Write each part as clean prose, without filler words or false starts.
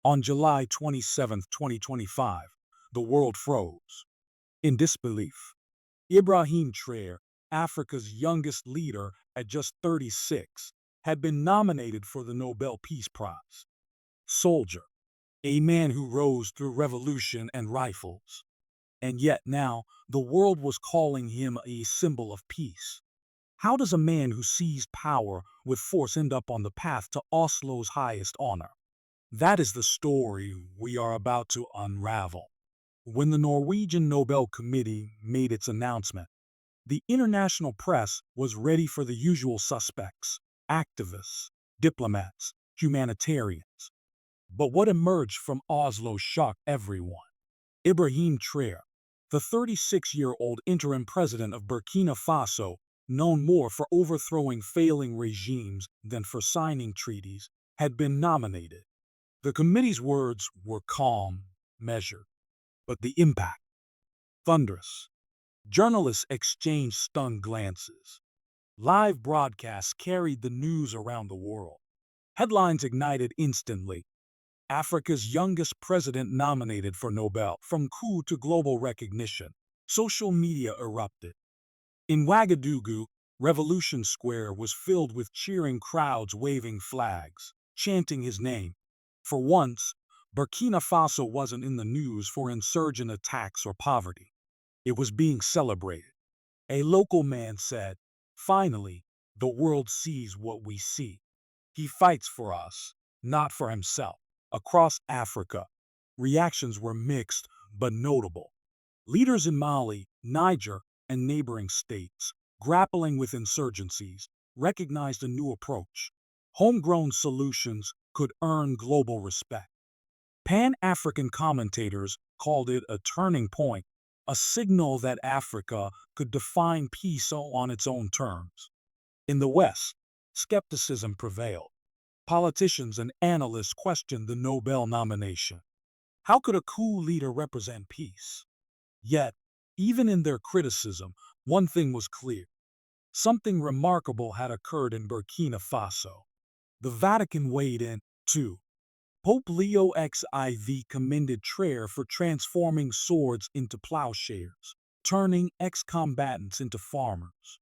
On July 27, 2025, the world froze. In disbelief, Ibrahim Traoré, Africa's youngest leader at just 36, had been nominated for the Nobel Peace Prize. Soldier, a man who rose through revolution and rifles. And yet now, the world was calling him a symbol of peace. How does a man who seized power with force end up on the path to Oslo's highest honor? That is the story we are about to unravel. When the Norwegian Nobel Committee made its announcement, the international press was ready for the usual suspects: activists, diplomats, humanitarians. But what emerged from Oslo shocked everyone. Ibrahim Traoré, the 36-year-old interim president of Burkina Faso, known more for overthrowing failing regimes than for signing treaties, had been nominated. The committee's words were calm, measured, but the impact, thunderous. Journalists exchanged stunned glances. Live broadcasts carried the news around the world. Headlines ignited instantly. Africa's youngest president nominated for Nobel. From coup to global recognition, social media erupted. In Ouagadougou, Revolution Square was filled with cheering crowds waving flags, chanting his name. For once, Burkina Faso wasn't in the news for insurgent attacks or poverty. It was being celebrated. A local man said, "Finally, the world sees what we see. He fights for us, not for himself." Across Africa, reactions were mixed but notable. Leaders in Mali, Niger, and neighboring states, grappling with insurgencies, recognized a new approach. Homegrown solutions could earn global respect. Pan-African commentators called it a turning point, a signal that Africa could define peace on its own terms. In the West, skepticism prevailed. Politicians and analysts questioned the Nobel nomination. How could a coup leader represent peace? Yet, even in their criticism, one thing was clear. Something remarkable had occurred in Burkina Faso. The Vatican weighed in, too. Pope Leo XIV commended Traoré for transforming swords into plowshares, turning ex-combatants into farmers.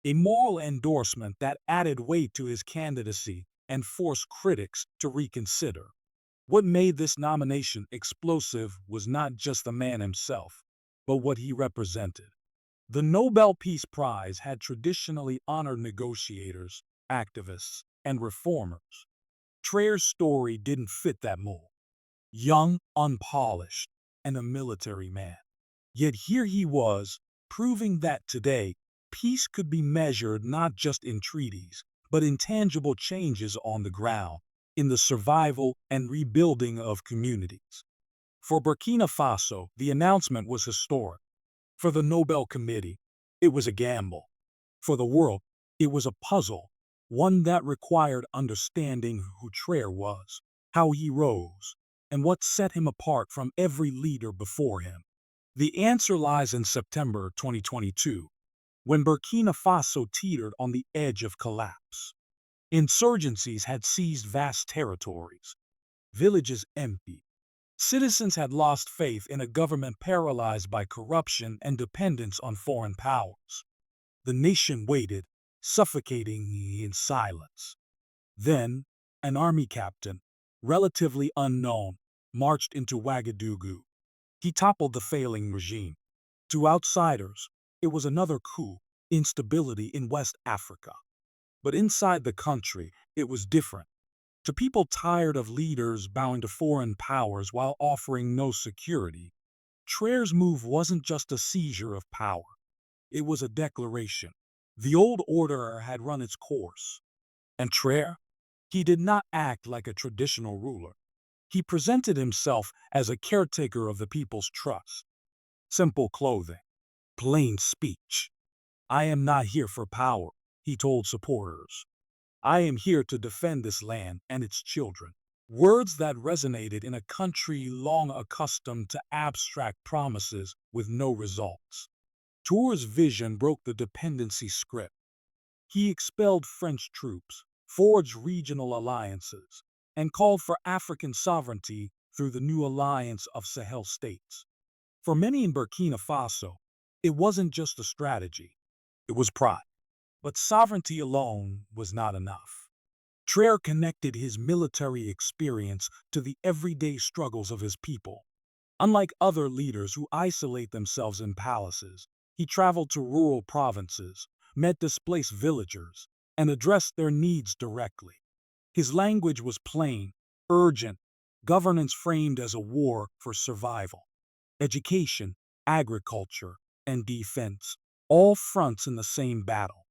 A moral endorsement that added weight to his candidacy and forced critics to reconsider. What made this nomination explosive was not just the man himself, but what he represented. The Nobel Peace Prize had traditionally honored negotiators, activists, and reformers. Traoré's story didn't fit that mold. Young, unpolished, and a military man. Yet here he was, proving that today, peace could be measured not just in treaties, but in tangible changes on the ground, in the survival and rebuilding of communities. For Burkina Faso, the announcement was historic. For the Nobel Committee, it was a gamble. For the world, it was a puzzle, one that required understanding who Traoré was, how he rose, and what set him apart from every leader before him. The answer lies in September 2022, when Burkina Faso teetered on the edge of collapse. Insurgencies had seized vast territories, villages empty. Citizens had lost faith in a government paralyzed by corruption and dependence on foreign powers. The nation waited, suffocating in silence. Then, an army captain, relatively unknown, marched into Ouagadougou. He toppled the failing regime. To outsiders, it was another coup, instability in West Africa. But inside the country, it was different. To people tired of leaders bowing to foreign powers while offering no security, Traoré's move wasn't just a seizure of power. It was a declaration. The old order had run its course. And Traoré? He did not act like a traditional ruler. He presented himself as a caretaker of the people's trust. Simple clothing, plain speech. "I am not here for power," he told supporters. "I am here to defend this land and its children." Words that resonated in a country long accustomed to abstract promises with no results. Traoré's vision broke the dependency script. He expelled French troops, forged regional alliances, and called for African sovereignty through the new alliance of Sahel states. For many in Burkina Faso, it wasn't just a strategy, it was pride. But sovereignty alone was not enough. Traoré connected his military experience to the everyday struggles of his people. Unlike other leaders who isolate themselves in palaces, he traveled to rural provinces, met displaced villagers, and addressed their needs directly. His language was plain, urgent, governance framed as a war for survival. Education, agriculture, and defense, all fronts in the same battle.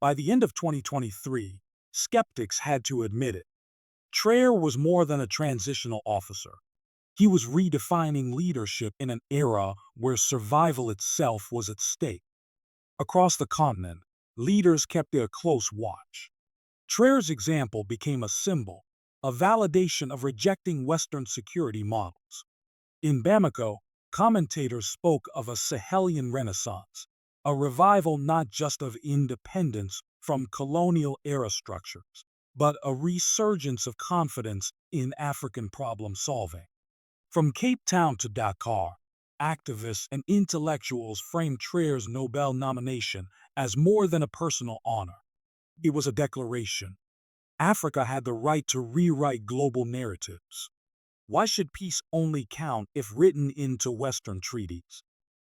By the end of 2023, skeptics had to admit it. Traoré was more than a transitional officer. He was redefining leadership in an era where survival itself was at stake. Across the continent, leaders kept their close watch. Traoré's example became a symbol, a validation of rejecting Western security models. In Bamako, commentators spoke of a Sahelian renaissance, a revival not just of independence from colonial-era structures, but a resurgence of confidence in African problem-solving. From Cape Town to Dakar, activists and intellectuals framed Traoré's Nobel nomination as more than a personal honor. It was a declaration. Africa had the right to rewrite global narratives. Why should peace only count if written into Western treaties?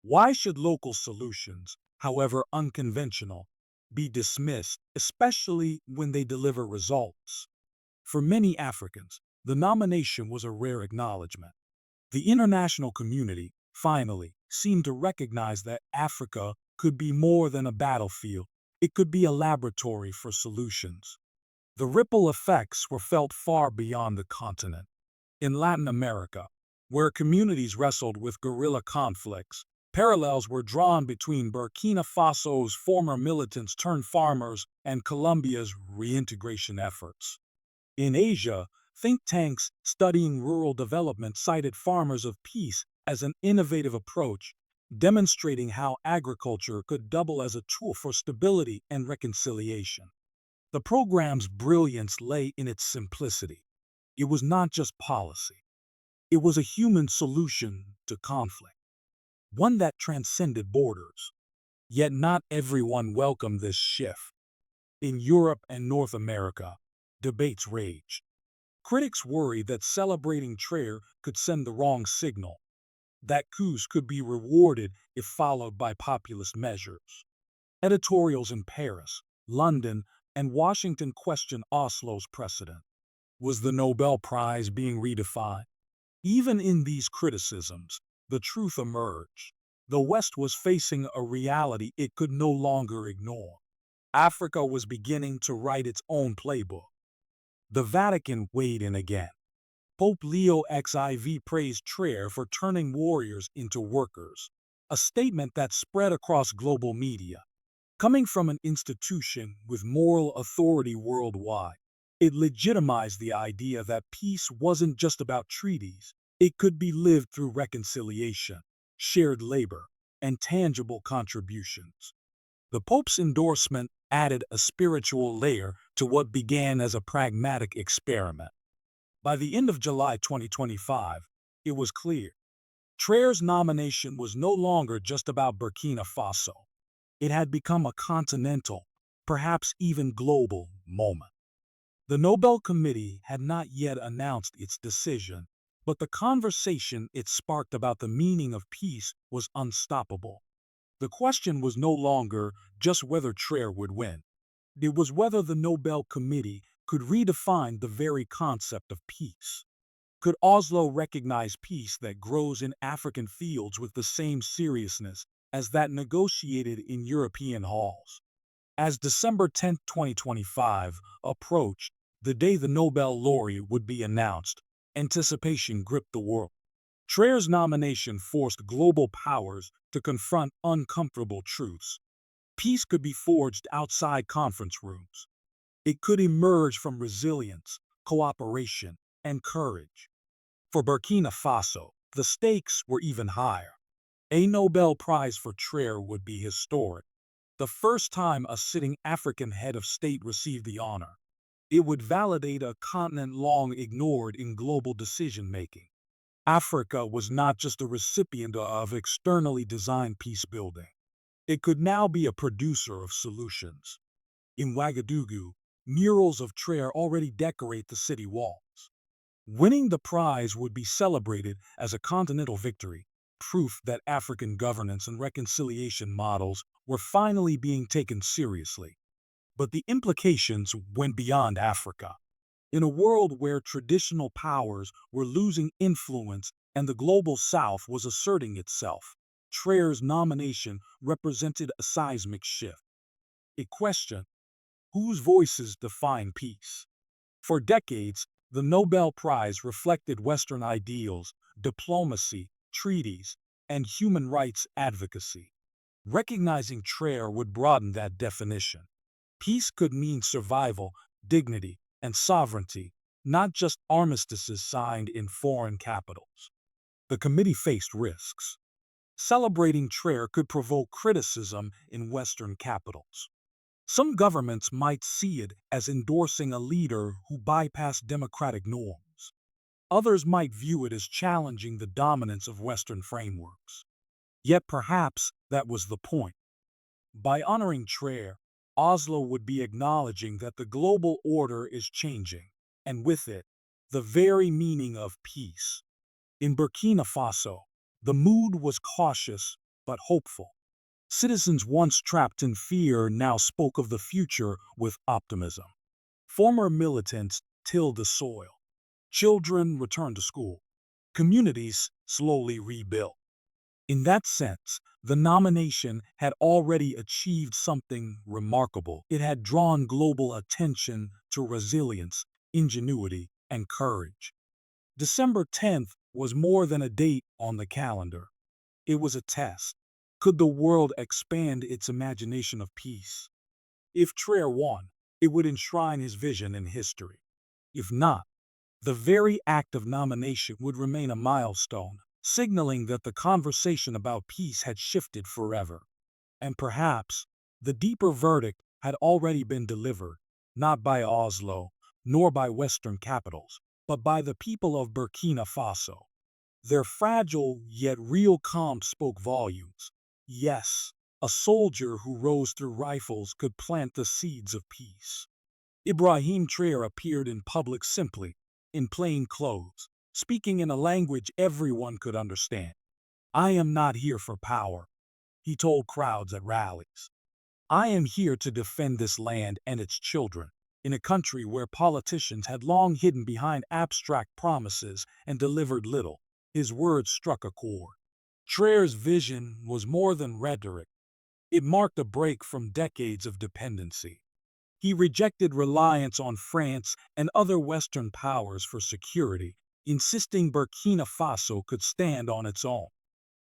Why should local solutions, however unconventional, be dismissed, especially when they deliver results? For many Africans, the nomination was a rare acknowledgement. The international community, finally, seemed to recognize that Africa could be more than a battlefield. It could be a laboratory for solutions. The ripple effects were felt far beyond the continent. In Latin America, where communities wrestled with guerrilla conflicts, parallels were drawn between Burkina Faso's former militants turned farmers and Colombia's reintegration efforts. In Asia, think tanks studying rural development cited farmers of peace as an innovative approach, demonstrating how agriculture could double as a tool for stability and reconciliation. The program's brilliance lay in its simplicity. It was not just policy. It was a human solution to conflict, one that transcended borders. Yet not everyone welcomed this shift. In Europe and North America, debates raged. Critics worried that celebrating Traoré could send the wrong signal, that coups could be rewarded if followed by populist measures. Editorials in Paris, London, and Washington questioned Oslo's precedent. Was the Nobel Prize being redefined? Even in these criticisms, the truth emerged. The West was facing a reality it could no longer ignore. Africa was beginning to write its own playbook. The Vatican weighed in again. Pope Leo XIV praised Traoré for turning warriors into workers, a statement that spread across global media. Coming from an institution with moral authority worldwide, it legitimized the idea that peace wasn't just about treaties. It could be lived through reconciliation, shared labor, and tangible contributions. The Pope's endorsement added a spiritual layer to what began as a pragmatic experiment. By the end of July 2025, it was clear. Traoré's nomination was no longer just about Burkina Faso. It had become a continental, perhaps even global, moment. The Nobel Committee had not yet announced its decision, but the conversation it sparked about the meaning of peace was unstoppable. The question was no longer just whether Traoré would win. It was whether the Nobel Committee could redefine the very concept of peace. Could Oslo recognize peace that grows in African fields with the same seriousness as that negotiated in European halls? As December 10, 2025, approached, the day the Nobel laureate would be announced, anticipation gripped the world. Traoré's nomination forced global powers to confront uncomfortable truths. Peace could be forged outside conference rooms. It could emerge from resilience, cooperation, and courage. For Burkina Faso, the stakes were even higher. A Nobel Prize for Traoré would be historic, the first time a sitting African head of state received the honor. It would validate a continent long ignored in global decision-making. Africa was not just a recipient of externally designed peace building. It could now be a producer of solutions. In Ouagadougou, murals of Traoré already decorate the city walls. Winning the prize would be celebrated as a continental victory, proof that African governance and reconciliation models were finally being taken seriously. But the implications went beyond Africa. In a world where traditional powers were losing influence and the global south was asserting itself, Traoré's nomination represented a seismic shift. It questioned whose voices define peace. For decades, the Nobel Prize reflected Western ideals, diplomacy, treaties, and human rights advocacy. Recognizing Traoré would broaden that definition. Peace could mean survival, dignity, and sovereignty, not just armistices signed in foreign capitals. The committee faced risks. Celebrating Traoré could provoke criticism in Western capitals. Some governments might see it as endorsing a leader who bypassed democratic norms. Others might view it as challenging the dominance of Western frameworks. Yet perhaps that was the point. By honoring Traoré, Oslo would be acknowledging that the global order is changing, and with it, the very meaning of peace. In Burkina Faso, the mood was cautious but hopeful. Citizens once trapped in fear now spoke of the future with optimism. Former militants tilled the soil. Children returned to school. Communities slowly rebuilt. In that sense, the nomination had already achieved something remarkable. It had drawn global attention to resilience, ingenuity, and courage. December 10th was more than a date on the calendar. It was a test. Could the world expand its imagination of peace? If Traoré won, it would enshrine his vision in history. If not, the very act of nomination would remain a milestone, signaling that the conversation about peace had shifted forever. And perhaps the deeper verdict had already been delivered, not by Oslo, nor by Western capitals, but by the people of Burkina Faso. Their fragile yet real calm spoke volumes. Yes, a soldier who rose through rifles could plant the seeds of peace. Ibrahim Traoré appeared in public simply, in plain clothes, speaking in a language everyone could understand. "I am not here for power," he told crowds at rallies. "I am here to defend this land and its children." In a country where politicians had long hidden behind abstract promises and delivered little, his words struck a chord. Traoré's vision was more than rhetoric. It marked a break from decades of dependency. He rejected reliance on France and other Western powers for security, insisting Burkina Faso could stand on its own.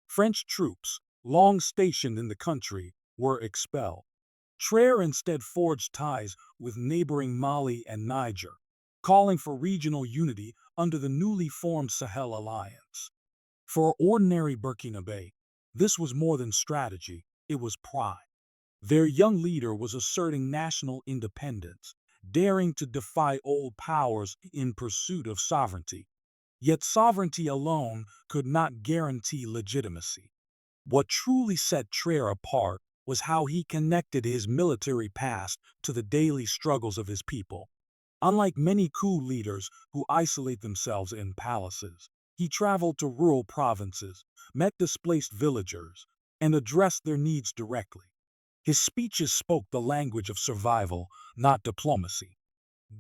French troops, long stationed in the country, were expelled. Traoré instead forged ties with neighboring Mali and Niger, calling for regional unity under the newly formed Sahel Alliance. For ordinary Burkinabe, this was more than strategy, it was pride. Their young leader was asserting national independence, daring to defy old powers in pursuit of sovereignty. Yet sovereignty alone could not guarantee legitimacy. What truly set Traoré apart was how he connected his military past to the daily struggles of his people. Unlike many coup leaders who isolate themselves in palaces, he traveled to rural provinces, met displaced villagers, and addressed their needs directly. His speeches spoke the language of survival, not diplomacy.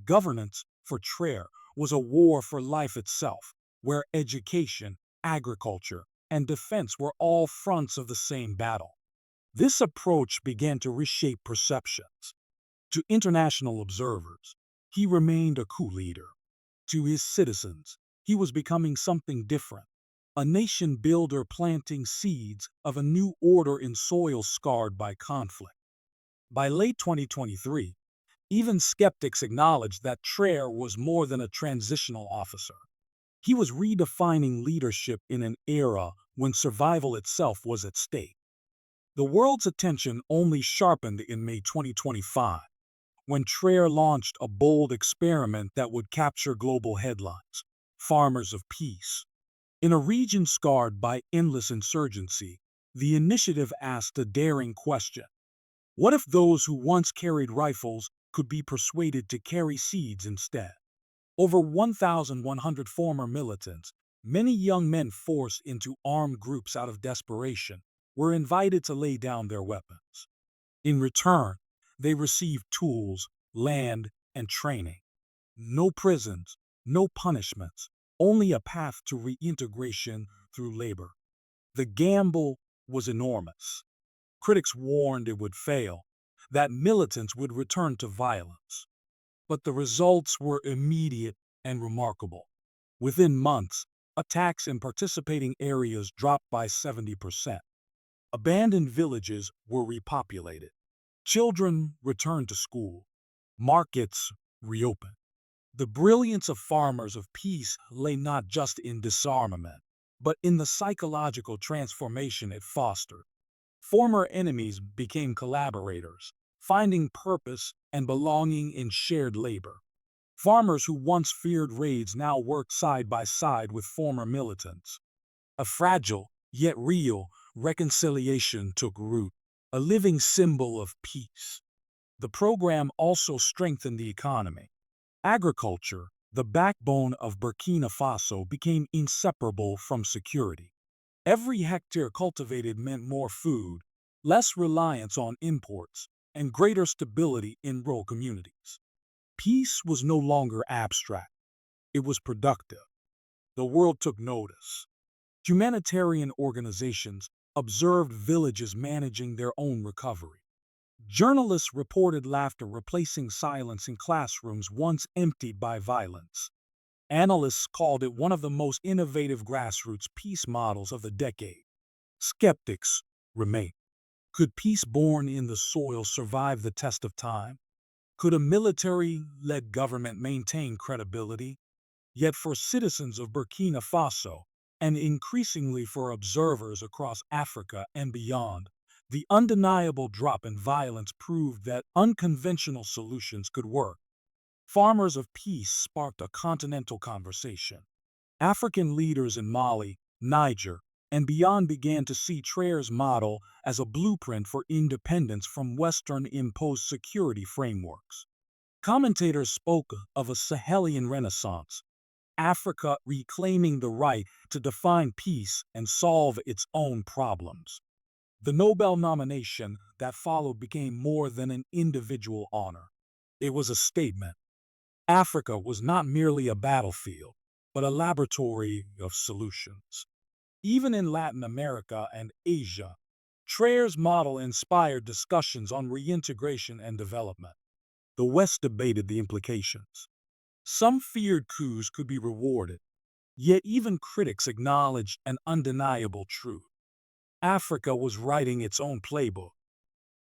Governance, for Traoré, was a war for life itself, where education, agriculture, and defense were all fronts of the same battle. This approach began to reshape perceptions. To international observers, he remained a coup leader. To his citizens, he was becoming something different, a nation builder planting seeds of a new order in soil scarred by conflict. By late 2023, even skeptics acknowledged that Traoré was more than a transitional officer. He was redefining leadership in an era when survival itself was at stake. The world's attention only sharpened in May 2025, when Traoré launched a bold experiment that would capture global headlines: Farmers of Peace. In a region scarred by endless insurgency, the initiative asked a daring question. What if those who once carried rifles could be persuaded to carry seeds instead? Over 1,100 former militants, many young men forced into armed groups out of desperation, were invited to lay down their weapons. In return, they received tools, land, and training. No prisons, no punishments, only a path to reintegration through labor. The gamble was enormous. Critics warned it would fail, that militants would return to violence. But the results were immediate and remarkable. Within months, attacks in participating areas dropped by 70%. Abandoned villages were repopulated. Children returned to school. Markets reopened. The brilliance of Farmers of Peace lay not just in disarmament, but in the psychological transformation it fostered. Former enemies became collaborators, finding purpose and belonging in shared labor. Farmers who once feared raids now worked side by side with former militants. A fragile, yet real, reconciliation took root, a living symbol of peace. The program also strengthened the economy. Agriculture, the backbone of Burkina Faso, became inseparable from security. Every hectare cultivated meant more food, less reliance on imports, and greater stability in rural communities. Peace was no longer abstract, it was productive. The world took notice. Humanitarian organizations observed villages managing their own recovery. Journalists reported laughter replacing silence in classrooms once emptied by violence. Analysts called it one of the most innovative grassroots peace models of the decade. Skeptics remain. Could peace born in the soil survive the test of time? Could a military-led government maintain credibility? Yet for citizens of Burkina Faso, and increasingly for observers across Africa and beyond, the undeniable drop in violence proved that unconventional solutions could work. Farmers of Peace sparked a continental conversation. African leaders in Mali, Niger, and beyond began to see Traoré's model as a blueprint for independence from Western-imposed security frameworks. Commentators spoke of a Sahelian renaissance, Africa reclaiming the right to define peace and solve its own problems. The Nobel nomination that followed became more than an individual honor. It was a statement. Africa was not merely a battlefield, but a laboratory of solutions. Even in Latin America and Asia, Traoré's model inspired discussions on reintegration and development. The West debated the implications. Some feared coups could be rewarded, yet even critics acknowledged an undeniable truth. Africa was writing its own playbook.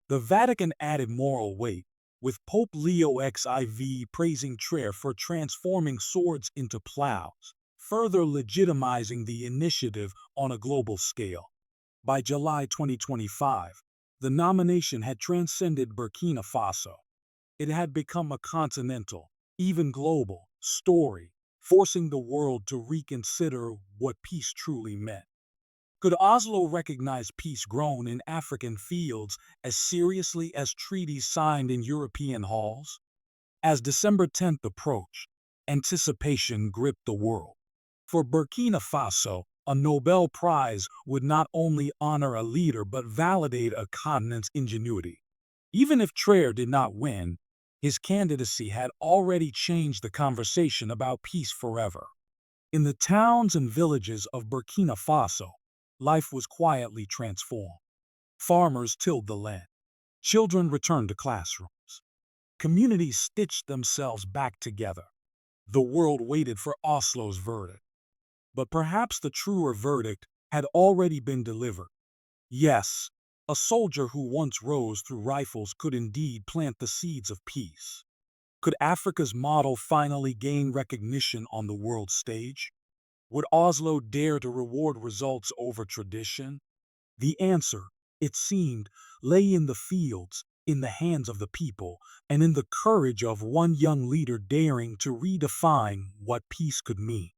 The Vatican added moral weight, with Pope Leo XIV praising Traoré for transforming swords into plows, further legitimizing the initiative on a global scale. By July 2025, the nomination had transcended Burkina Faso. It had become a continental, even global, story, forcing the world to reconsider what peace truly meant. Could Oslo recognize peace grown in African fields as seriously as treaties signed in European halls? As December 10th approached, anticipation gripped the world. For Burkina Faso, a Nobel Prize would not only honor a leader but validate a continent's ingenuity. Even if Traoré did not win, his candidacy had already changed the conversation about peace forever. In the towns and villages of Burkina Faso, life was quietly transformed. Farmers tilled the land. Children returned to classrooms. Communities stitched themselves back together. The world waited for Oslo's verdict. But perhaps the truer verdict had already been delivered. Yes, a soldier who once rose through rifles could indeed plant the seeds of peace. Could Africa's model finally gain recognition on the world stage? Would Oslo dare to reward results over tradition? The answer, it seemed, lay in the fields, in the hands of the people and in the courage of one young leader daring to redefine what peace could mean.